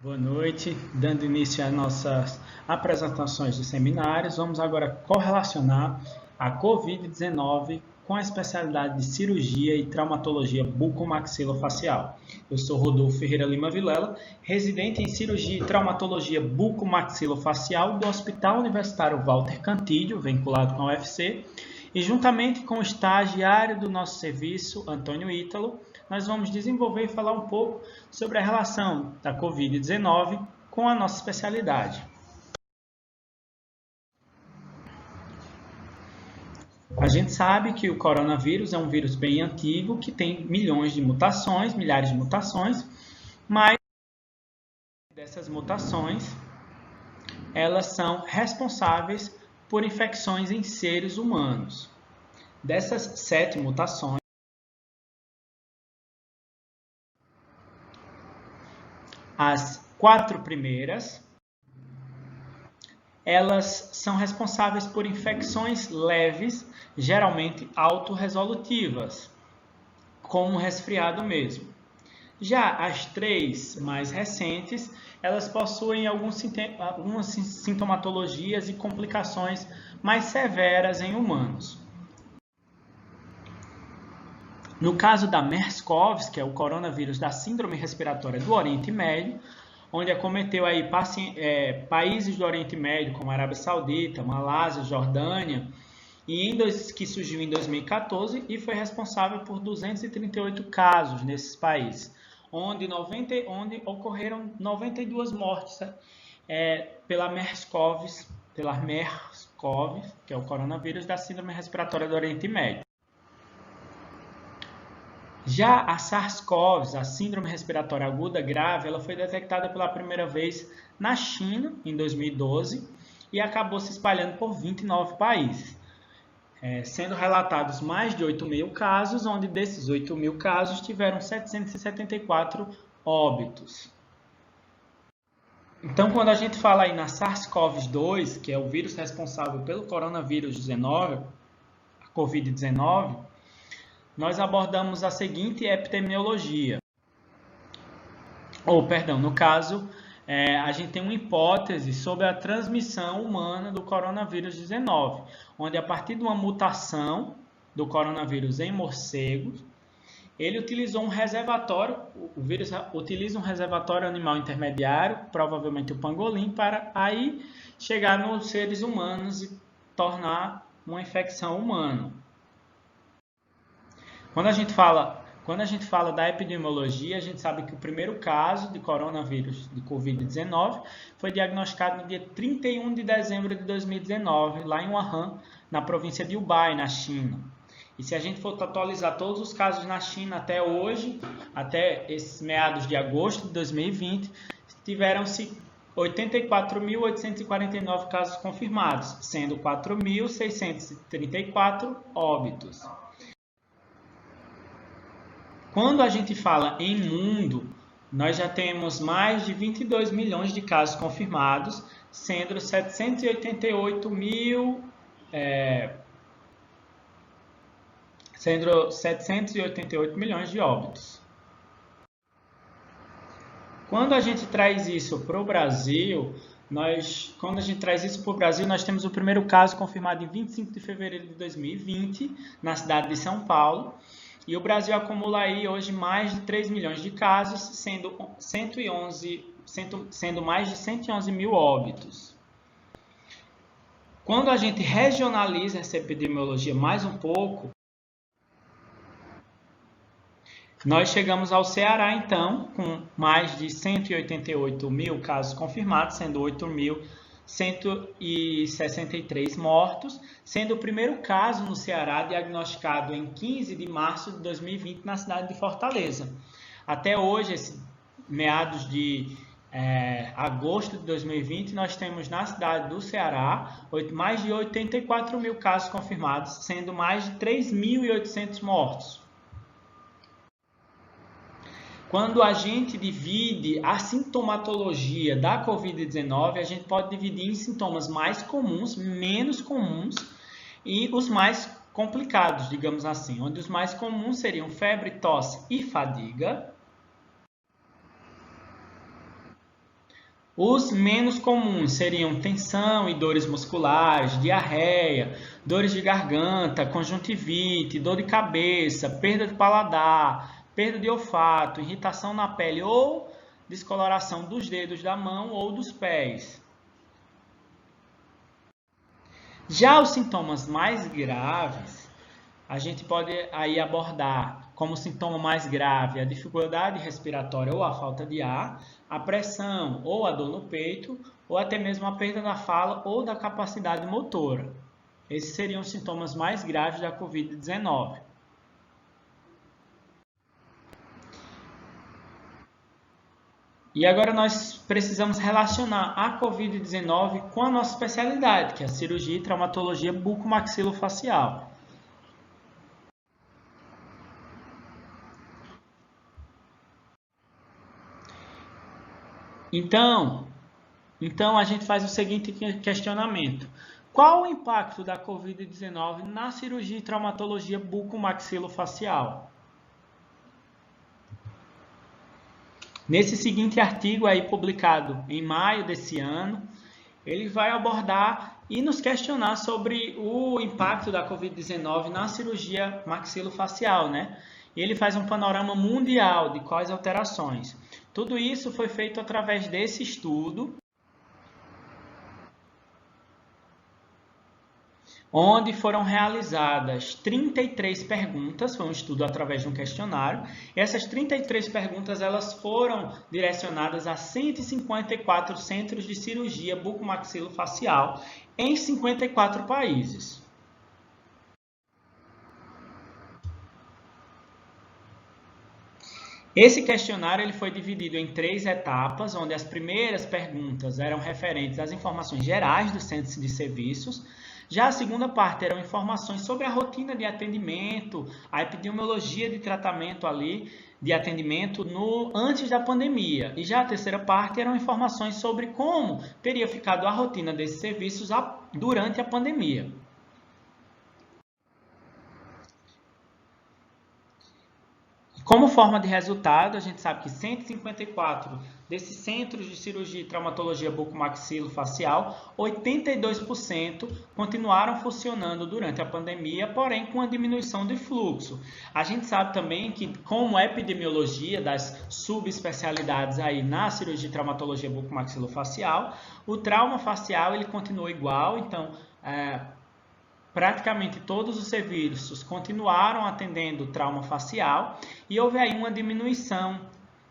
Boa noite, dando início às nossas apresentações de seminários, vamos agora correlacionar a COVID-19 com a especialidade de cirurgia e traumatologia bucomaxilofacial. Eu sou Rodolfo Ferreira Lima Vilela, residente em cirurgia e traumatologia bucomaxilofacial do Hospital Universitário Walter Cantillo, vinculado com a UFC, e juntamente com o estagiário do nosso serviço, Antônio Ítalo, nós vamos desenvolver e falar um pouco sobre a relação da COVID-19 com a nossa especialidade. A gente sabe que o coronavírus é um vírus bem antigo, que tem milhões de mutações, milhares de mutações, mas dessas mutações, elas são responsáveis por infecções em seres humanos. Dessas 7 mutações, as 4 primeiras, elas são responsáveis por infecções leves, geralmente autorresolutivas, como um resfriado mesmo. Já as 3 mais recentes, elas possuem algumas sintomatologias e complicações mais severas em humanos. No caso da MERS-CoV, que é o coronavírus da síndrome respiratória do Oriente Médio, onde acometeu aí países do Oriente Médio, como Arábia Saudita, Malásia, Jordânia, que surgiu em 2014 e foi responsável por 238 casos nesses países, onde ocorreram 92 mortes pela MERS-CoV, que é o coronavírus da síndrome respiratória do Oriente Médio. Já a SARS-CoV, a síndrome respiratória aguda grave, ela foi detectada pela primeira vez na China, em 2012, e acabou se espalhando por 29 países, sendo relatados mais de 8 mil casos, onde desses 8 mil casos tiveram 774 óbitos. Então, quando a gente fala aí na SARS-CoV-2, que é o vírus responsável pelo coronavírus 19, a COVID-19, nós abordamos a seguinte epidemiologia. No caso, a gente tem uma hipótese sobre a transmissão humana do coronavírus 19, onde a partir de uma mutação do coronavírus em morcegos, ele utilizou um reservatório, o vírus utiliza um reservatório animal intermediário, provavelmente o pangolim, para aí chegar nos seres humanos e tornar uma infecção humana. Quando a gente fala da epidemiologia, a gente sabe que o primeiro caso de coronavírus de Covid-19 foi diagnosticado no dia 31 de dezembro de 2019, lá em Wuhan, na província de Hubei, na China. E se a gente for atualizar todos os casos na China até hoje, até esses meados de agosto de 2020, tiveram-se 84.849 casos confirmados, sendo 4.634 óbitos. Quando a gente fala em mundo, nós já temos mais de 22 milhões de casos confirmados, sendo 788 milhões de óbitos. Quando a gente traz isso para o Brasil, nós temos o primeiro caso confirmado em 25 de fevereiro de 2020, na cidade de São Paulo. E o Brasil acumula aí hoje mais de 3 milhões de casos, sendo mais de 111 mil óbitos. Quando a gente regionaliza essa epidemiologia mais um pouco, nós chegamos ao Ceará, então, com mais de 188 mil casos confirmados, sendo 8.163 mortos, sendo o primeiro caso no Ceará diagnosticado em 15 de março de 2020 na cidade de Fortaleza. Até hoje, meados de agosto de 2020, nós temos na cidade do Ceará mais de 84 mil casos confirmados, sendo mais de 3.800 mortos. Quando a gente divide a sintomatologia da COVID-19, a gente pode dividir em sintomas mais comuns, menos comuns e os mais complicados, digamos assim, onde os mais comuns seriam febre, tosse e fadiga. Os menos comuns seriam tensão e dores musculares, diarreia, dores de garganta, conjuntivite, dor de cabeça, perda de paladar, perda de olfato, irritação na pele ou descoloração dos dedos da mão ou dos pés. Já os sintomas mais graves, a gente pode aí abordar como sintoma mais grave a dificuldade respiratória ou a falta de ar, a pressão ou a dor no peito, ou até mesmo a perda da fala ou da capacidade motora. Esses seriam os sintomas mais graves da Covid-19. E agora nós precisamos relacionar a Covid-19 com a nossa especialidade, que é a cirurgia e traumatologia bucomaxilofacial. Então a gente faz o seguinte questionamento. Qual o impacto da Covid-19 na cirurgia e traumatologia bucomaxilofacial? Nesse seguinte artigo aí publicado em maio desse ano, ele vai abordar e nos questionar sobre o impacto da Covid-19 na cirurgia maxilofacial, né? E ele faz um panorama mundial de quais alterações. Tudo isso foi feito através desse estudo, onde foram realizadas 33 perguntas, foi um estudo através de um questionário. E essas 33 perguntas elas foram direcionadas a 154 centros de cirurgia bucomaxilofacial em 54 países. Esse questionário ele foi dividido em 3 etapas, onde as primeiras perguntas eram referentes às informações gerais dos centros de serviços. Já a segunda parte eram informações sobre a rotina de atendimento, a epidemiologia de tratamento ali, de atendimento antes da pandemia. E já a terceira parte eram informações sobre como teria ficado a rotina desses serviços durante a pandemia. Como forma de resultado, a gente sabe que 154 desses centros de cirurgia e traumatologia bucomaxilofacial, 82% continuaram funcionando durante a pandemia, porém com a diminuição de fluxo. A gente sabe também que, como epidemiologia das subespecialidades aí na cirurgia e traumatologia bucomaxilofacial, o trauma facial ele continua igual, então praticamente todos os serviços continuaram atendendo trauma facial e houve aí uma diminuição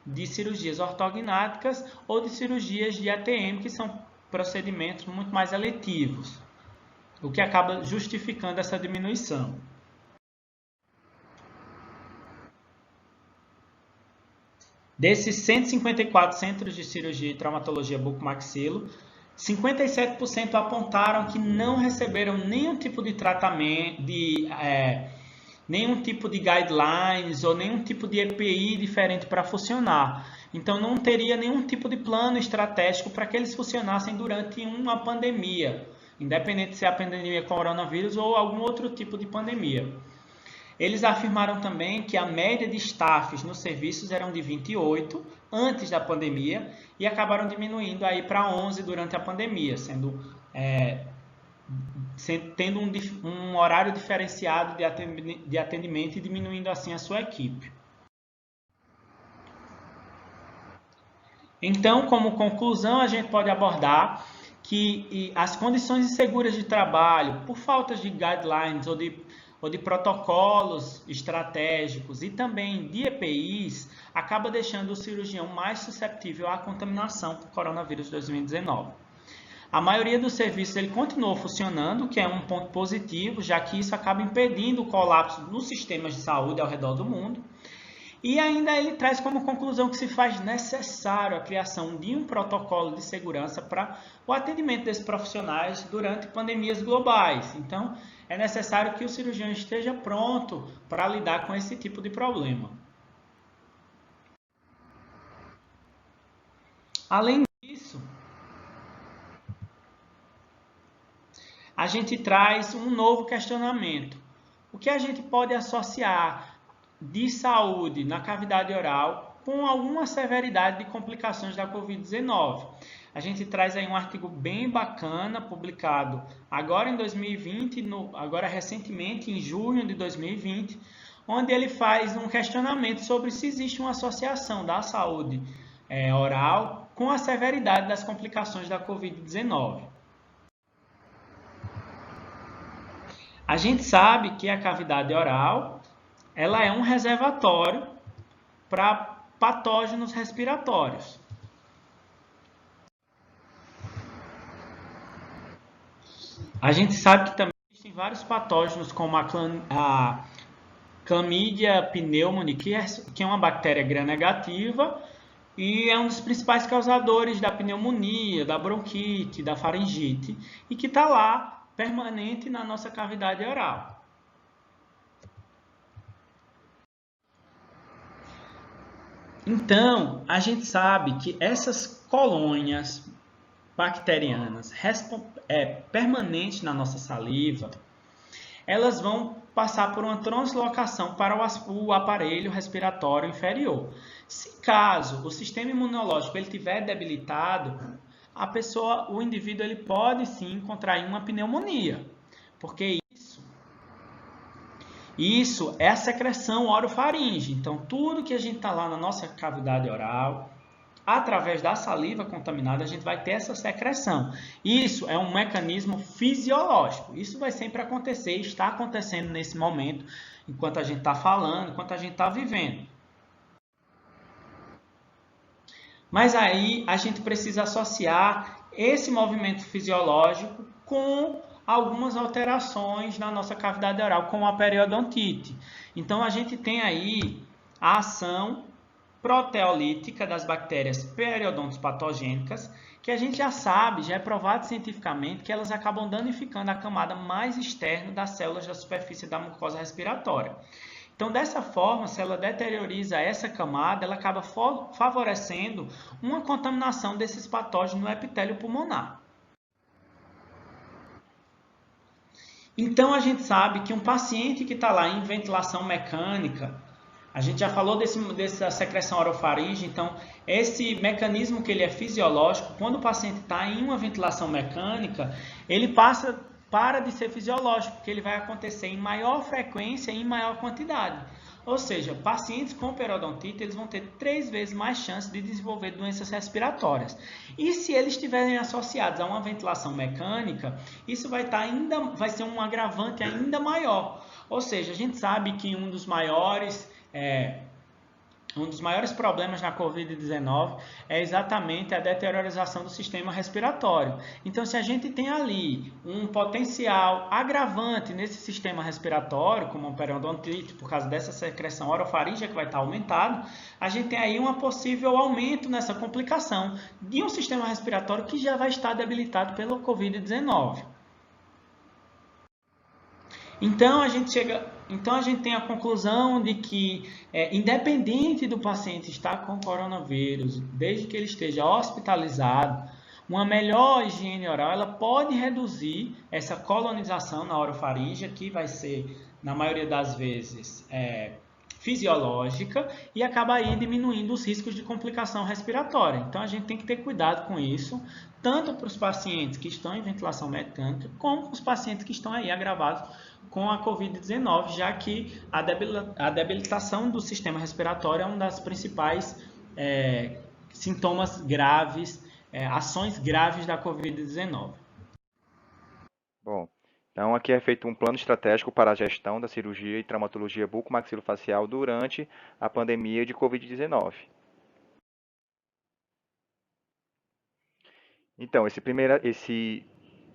de cirurgias ortognáticas ou de cirurgias de ATM, que são procedimentos muito mais eletivos, o que acaba justificando essa diminuição. Desses 154 centros de cirurgia e traumatologia bucomaxilo, 57% apontaram que não receberam nenhum tipo de tratamento, nenhum tipo de guidelines ou nenhum tipo de EPI diferente para funcionar. Então, não teria nenhum tipo de plano estratégico para que eles funcionassem durante uma pandemia, independente se é a pandemia coronavírus ou algum outro tipo de pandemia. Eles afirmaram também que a média de staffs nos serviços eram de 28 antes da pandemia e acabaram diminuindo aí para 11 durante a pandemia, tendo um horário diferenciado de atendimento e diminuindo assim a sua equipe. Então, como conclusão, a gente pode abordar que as condições inseguras de trabalho, por falta de guidelines ou de protocolos estratégicos e também de EPIs, acaba deixando o cirurgião mais suscetível à contaminação por coronavírus 2019. A maioria dos serviços ele continuou funcionando, o que é um ponto positivo, já que isso acaba impedindo o colapso nos sistemas de saúde ao redor do mundo. E ainda ele traz como conclusão que se faz necessário a criação de um protocolo de segurança para o atendimento desses profissionais durante pandemias globais. Então, é necessário que o cirurgião esteja pronto para lidar com esse tipo de problema. Além disso, a gente traz um novo questionamento. O que a gente pode associar de saúde na cavidade oral com alguma severidade de complicações da Covid-19? a gente traz aí um artigo bem bacana, publicado agora em 2020, agora recentemente, em junho de 2020, onde ele faz um questionamento sobre se existe uma associação da saúde oral com a severidade das complicações da Covid-19. A gente sabe que a cavidade oral ela é um reservatório para patógenos respiratórios. A gente sabe que também existem vários patógenos, como a Chlamydia pneumoniae, que é uma bactéria gram-negativa e é um dos principais causadores da pneumonia, da bronquite, da faringite, e que está lá permanente na nossa cavidade oral. Então, a gente sabe que essas colônias bacterianas permanentes na nossa saliva, elas vão passar por uma translocação para o aparelho respiratório inferior. Se caso o sistema imunológico ele estiver debilitado, o indivíduo ele pode sim contrair uma pneumonia, porque isso é a secreção orofaringe. Então, tudo que a gente está lá na nossa cavidade oral, através da saliva contaminada, a gente vai ter essa secreção. Isso é um mecanismo fisiológico. Isso vai sempre acontecer, está acontecendo nesse momento, enquanto a gente está falando, enquanto a gente está vivendo. Mas aí a gente precisa associar esse movimento fisiológico com algumas alterações na nossa cavidade oral, como a periodontite. Então, a gente tem aí a ação proteolítica das bactérias periodontos patogênicas, que a gente já sabe, já é provado cientificamente, que elas acabam danificando a camada mais externa das células da superfície da mucosa respiratória. Então, dessa forma, se ela deterioriza essa camada, ela acaba favorecendo uma contaminação desses patógenos no epitélio pulmonar. Então, a gente sabe que um paciente que está lá em ventilação mecânica, a gente já falou dessa secreção orofaringe, então esse mecanismo que ele é fisiológico, quando o paciente está em uma ventilação mecânica, ele para de ser fisiológico, porque ele vai acontecer em maior frequência e em maior quantidade. Ou seja, pacientes com periodontite eles vão ter 3 vezes mais chance de desenvolver doenças respiratórias. E se eles estiverem associados a uma ventilação mecânica, isso vai ser um agravante ainda maior. Ou seja, a gente sabe que um dos maiores problemas na Covid-19 é exatamente a deteriorização do sistema respiratório. Então, se a gente tem ali um potencial agravante nesse sistema respiratório, como a periodontite, por causa dessa secreção orofaríngea que vai estar aumentado, a gente tem aí um possível aumento nessa complicação de um sistema respiratório que já vai estar debilitado pelo Covid-19. Então a gente tem a conclusão de que, independente do paciente estar com coronavírus, desde que ele esteja hospitalizado, uma melhor higiene oral ela pode reduzir essa colonização na orofaringe, que vai ser, na maioria das vezes, fisiológica, e acaba aí diminuindo os riscos de complicação respiratória. Então a gente tem que ter cuidado com isso, tanto para os pacientes que estão em ventilação mecânica, como para os pacientes que estão aí agravados com a Covid-19, já que a debilitação do sistema respiratório é um das principais sintomas graves, ações graves da Covid-19. Bom, então aqui é feito um plano estratégico para a gestão da cirurgia e traumatologia bucomaxilofacial durante a pandemia de Covid-19. Então, esse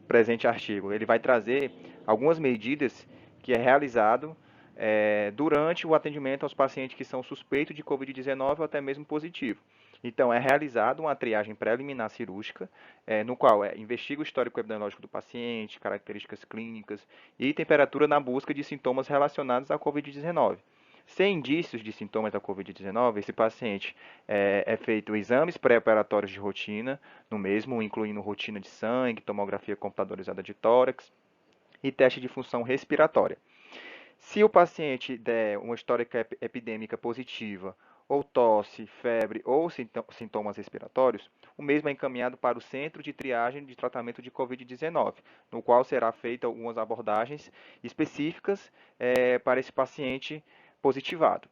presente artigo, ele vai trazer algumas medidas que é realizado durante o atendimento aos pacientes que são suspeitos de Covid-19 ou até mesmo positivo. Então, é realizada uma triagem preliminar cirúrgica, no qual investiga o histórico epidemiológico do paciente, características clínicas e temperatura na busca de sintomas relacionados à Covid-19. Sem indícios de sintomas da Covid-19, esse paciente é feito exames pré-operatórios de rotina, no mesmo, incluindo rotina de sangue, tomografia computadorizada de tórax e teste de função respiratória. Se o paciente der uma histórica epidêmica positiva ou tosse, febre ou sintomas respiratórios, o mesmo é encaminhado para o Centro de Triagem de Tratamento de Covid-19, no qual será feita algumas abordagens específicas para esse paciente positivado.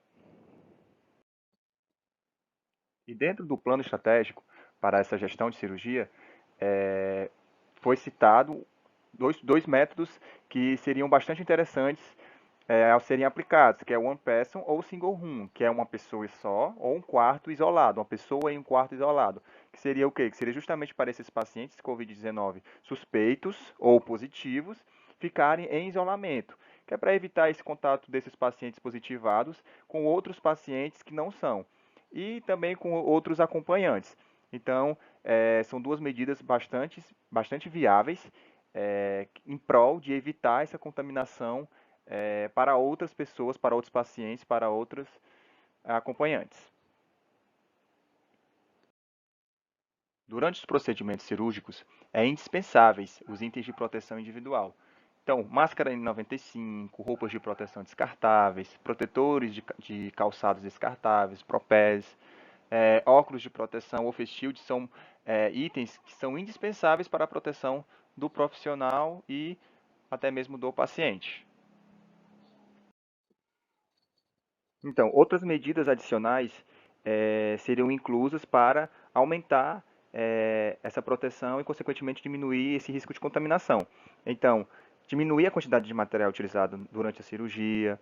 E dentro do plano estratégico para essa gestão de cirurgia, foi citado dois métodos que seriam bastante interessantes ao serem aplicados, que é o one person ou single room, que é uma pessoa só ou um quarto isolado, uma pessoa em um quarto isolado, que seria o quê? Que seria justamente para esses pacientes COVID-19 suspeitos ou positivos ficarem em isolamento, que é para evitar esse contato desses pacientes positivados com outros pacientes que não são, e também com outros acompanhantes. Então, são duas medidas bastante viáveis em prol de evitar essa contaminação para outras pessoas, para outros pacientes, para outros acompanhantes. Durante os procedimentos cirúrgicos, é indispensáveis os itens de proteção individual. Então, máscara N95, roupas de proteção descartáveis, protetores de calçados descartáveis, propés, óculos de proteção ou face shield são itens que são indispensáveis para a proteção do profissional e até mesmo do paciente. Então, outras medidas adicionais seriam inclusas para aumentar essa proteção e, consequentemente, diminuir esse risco de contaminação. Então, diminuir a quantidade de material utilizado durante a cirurgia,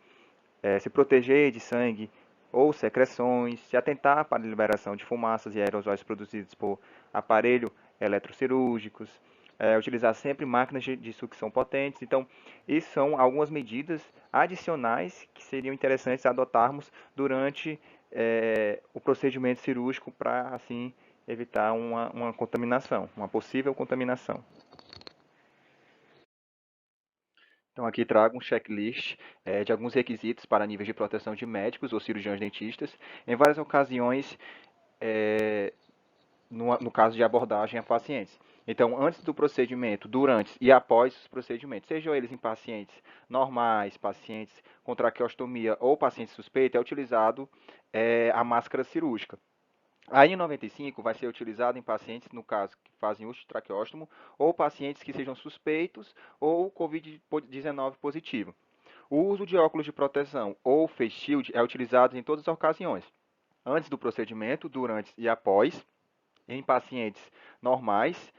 se proteger de sangue ou secreções, se atentar para a liberação de fumaças e aerosóis produzidos por aparelhos eletrocirúrgicos, utilizar sempre máquinas de sucção potentes. Então, isso são algumas medidas adicionais que seriam interessantes adotarmos durante o procedimento cirúrgico para, assim, evitar uma contaminação, uma possível contaminação. Então, aqui trago um checklist de alguns requisitos para níveis de proteção de médicos ou cirurgiões dentistas, em várias ocasiões, no caso de abordagem a pacientes. Então, antes do procedimento, durante e após os procedimentos, sejam eles em pacientes normais, pacientes com traqueostomia ou pacientes suspeitos, é utilizado a máscara cirúrgica. A N95 vai ser utilizada em pacientes, no caso, que fazem uso de traqueóstomo, ou pacientes que sejam suspeitos ou COVID-19 positivo. O uso de óculos de proteção ou face shield é utilizado em todas as ocasiões, antes do procedimento, durante e após, em pacientes normais,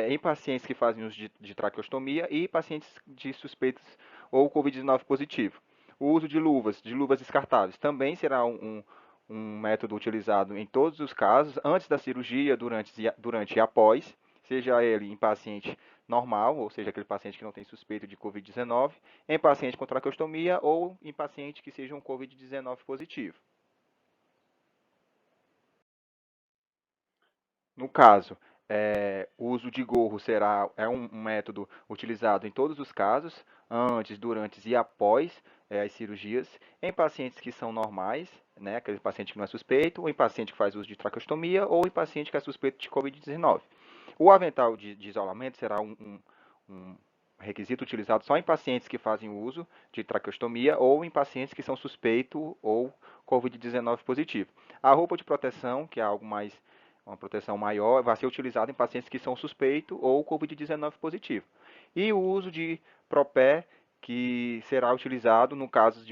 em pacientes que fazem uso de traqueostomia e pacientes de suspeitos ou COVID-19 positivo. O uso de luvas descartáveis, também será um método utilizado em todos os casos, antes da cirurgia, durante e após, seja ele em paciente normal, ou seja, aquele paciente que não tem suspeito de COVID-19, em paciente com traqueostomia ou em paciente que seja um COVID-19 positivo. No caso, o uso de gorro é um método utilizado em todos os casos, antes, durante e após as cirurgias, em pacientes que são normais, né, aquele paciente que não é suspeito, ou em paciente que faz uso de traqueostomia, ou em paciente que é suspeito de COVID-19. O avental de isolamento será um requisito utilizado só em pacientes que fazem uso de traqueostomia ou em pacientes que são suspeito ou COVID-19 positivo. A roupa de proteção, que é algo mais uma proteção maior, vai ser utilizada em pacientes que são suspeitos ou COVID-19 positivo. E o uso de propé, que será utilizado no caso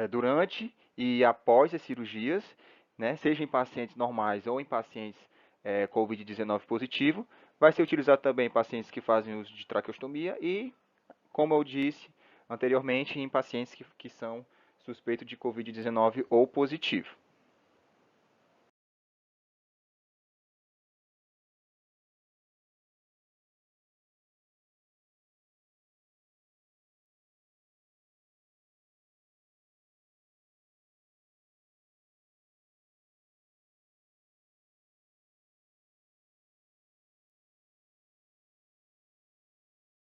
durante e após as cirurgias, né, seja em pacientes normais ou em pacientes COVID-19 positivo, vai ser utilizado também em pacientes que fazem uso de traqueostomia e, como eu disse anteriormente, em pacientes que são suspeitos de COVID-19 ou positivo.